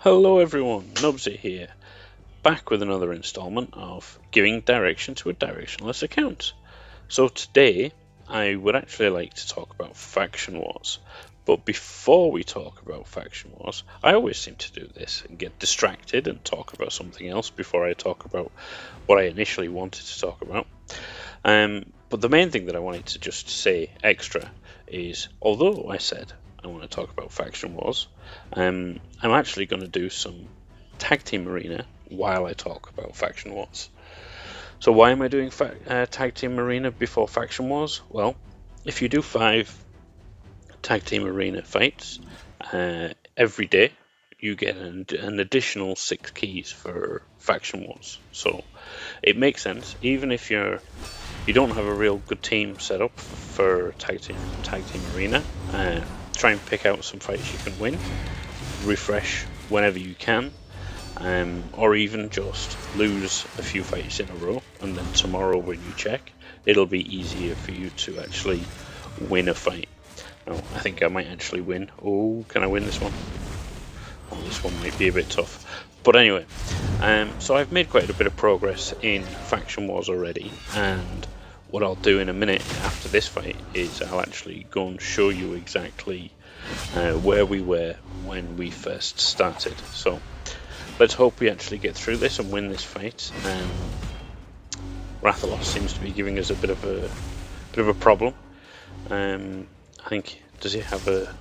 Hello everyone, Nubsy here, back with another installment of giving direction to a directionless account. So today, I would actually like to talk about Faction Wars. But before we talk about Faction Wars, I always seem to do this and get distracted and talk about something else before I talk about what I initially wanted to talk about. But the main thing that I wanted to just say extra is, although I said I want to talk about Faction Wars, I'm actually going to do some Tag Team Arena while I talk about Faction Wars. So why am I doing Tag Team Arena before Faction Wars? Well, if you do 5 Tag Team Arena fights every day, you get an additional 6 keys for Faction Wars. So it makes sense, even if you don't have a real good team set up for Tag Team Arena. Try and pick out some fights you can win, refresh whenever you can, or even just lose a few fights in a row, and then tomorrow when you check, it'll be easier for you to actually win a fight. Now, I think I might actually win. Oh, can I win this one? Oh, this one might be a bit tough. But anyway, so I've made quite a bit of progress in Faction Wars already, and what I'll do in a minute after this fight is I'll actually go and show you exactly where we were when we first started. So let's hope we actually get through this and win this fight. Rathalos seems to be giving us a bit of a problem. I think, does he have a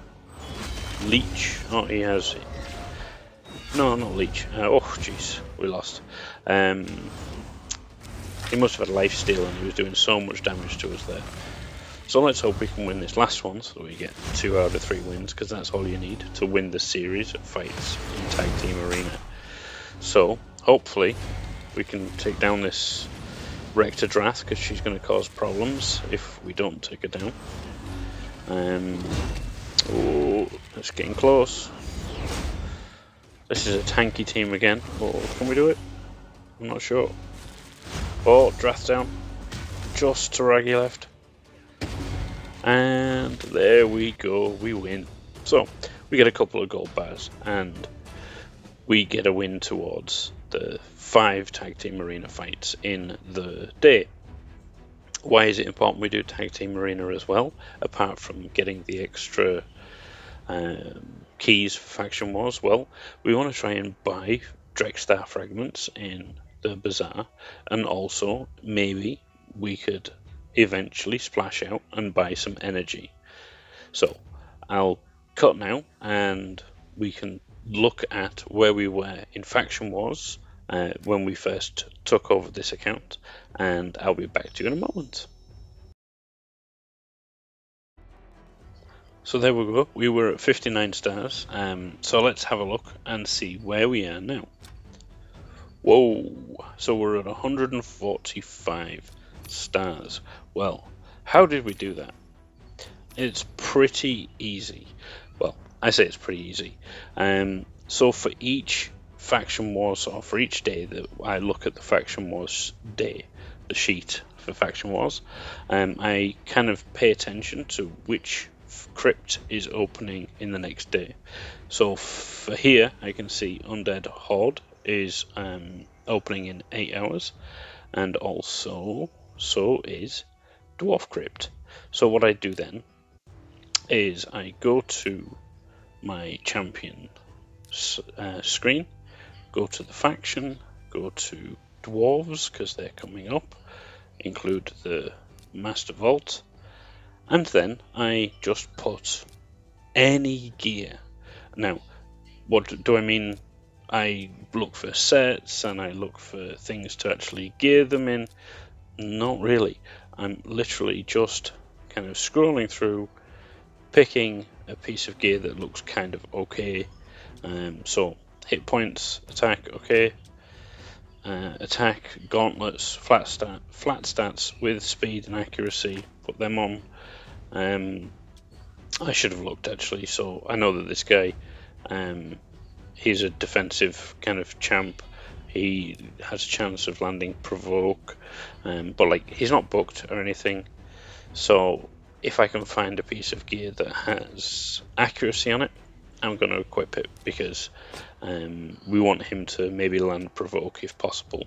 leech? Oh, he has. No, not leech. Oh, jeez, we lost. He must have had lifesteal and he was doing so much damage to us there. So let's hope we can win this last one so we get 2 out of 3 wins, because that's all you need to win the series of fights in Tag Team Arena. So hopefully we can take down this Rector Drath, because she's going to cause problems if we don't take her down. Oh, it's getting close. This is a tanky team again. Oh, can we do it? I'm not sure. Oh, Drath down. Just Taragi left. And there we go, we win. So, we get a couple of gold bars, and we get a win towards the 5 Tag Team Arena fights in the day. Why is it important we do Tag Team Arena as well, apart from getting the extra keys for Faction Wars? Well, we want to try and buy Drexstar fragments in the bazaar, and also maybe we could eventually splash out and buy some energy. So I'll cut now and we can look at where we were in Faction Wars when we first took over this account, and I'll be back to you in a moment. So there we go, we were at 59 stars, so let's have a look and see where we are now. Whoa, so we're at 145 stars. Well, how did we do that? It's pretty easy. Well, I say it's pretty easy. So for each Faction Wars, or for each day that I look at the Faction Wars day, the sheet for Faction Wars, I kind of pay attention to which crypt is opening in the next day. So for here, I can see Undead Horde is opening in 8 hours, and also so is Dwarf Crypt. So what I do then is I go to my champion screen, go to the faction, go to dwarves because they're coming up, include the Master Vault, and then I just put any gear. Now, what do I mean? I look for sets and I look for things to actually gear them in. Not really. I'm literally just kind of scrolling through, picking a piece of gear that looks kind of okay. So hit points, attack, okay. Attack, gauntlets, flat stats with speed and accuracy, put them on. I should have looked actually, so I know that this guy, he's a defensive kind of champ. He has a chance of landing provoke, but like he's not booked or anything. So if I can find a piece of gear that has accuracy on it, I'm going to equip it because we want him to maybe land provoke if possible.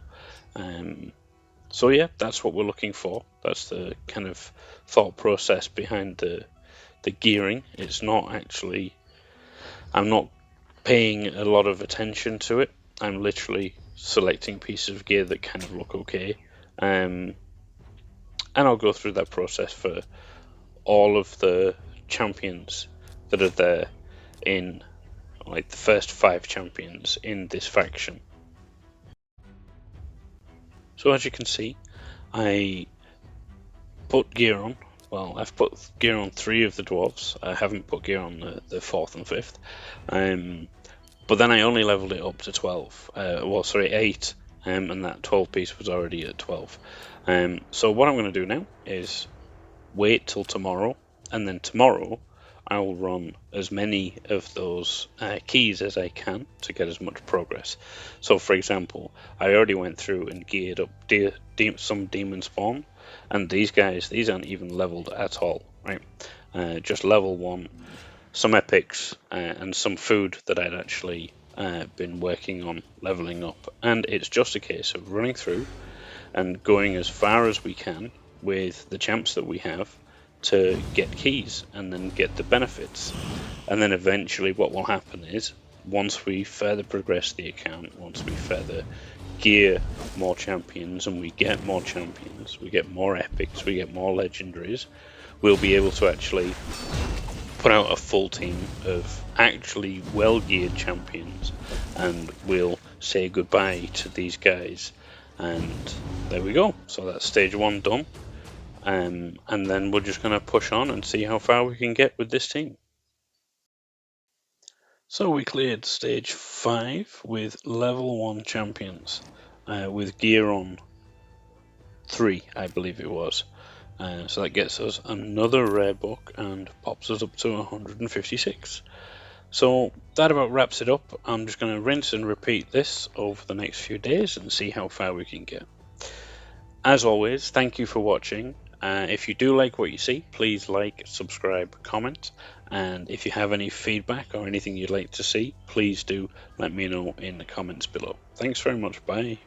So yeah, that's what we're looking for. That's the kind of thought process behind the gearing. It's not actually, I'm not paying a lot of attention to it. I'm literally selecting pieces of gear that kind of look okay. And I'll go through that process for all of the champions that are there in like the first 5 champions in this faction. So as you can see, I put gear on. Well, I've put gear on 3 of the dwarves. I haven't put gear on the 4th and 5th. But then I only leveled it up to 12. 8. And that 12 piece was already at 12. So what I'm going to do now is wait till tomorrow, and then tomorrow I will run as many of those keys as I can to get as much progress. So for example, I already went through and geared up some demon spawn, and these guys, these aren't even leveled at all, right? Just level 1, some epics, and some food that I'd actually been working on leveling up. And it's just a case of running through and going as far as we can with the champs that we have to get keys and then get the benefits. And then eventually what will happen is, once we further progress the account, once we further gear more champions and we get more champions, we get more epics, we get more legendaries, we'll be able to actually put out a full team of actually well-geared champions, and we'll say goodbye to these guys. And there we go. So that's stage 1 done. And then we're just going to push on and see how far we can get with this team. So we cleared stage 5 with level 1 champions, with gear on 3, I believe it was. So that gets us another rare book and pops us up to 156. So that about wraps it up. I'm just going to rinse and repeat this over the next few days and see how far we can get. As always, thank you for watching. If you do like what you see, please like, subscribe, comment, and if you have any feedback or anything you'd like to see, please do let me know in the comments below. Thanks very much. Bye.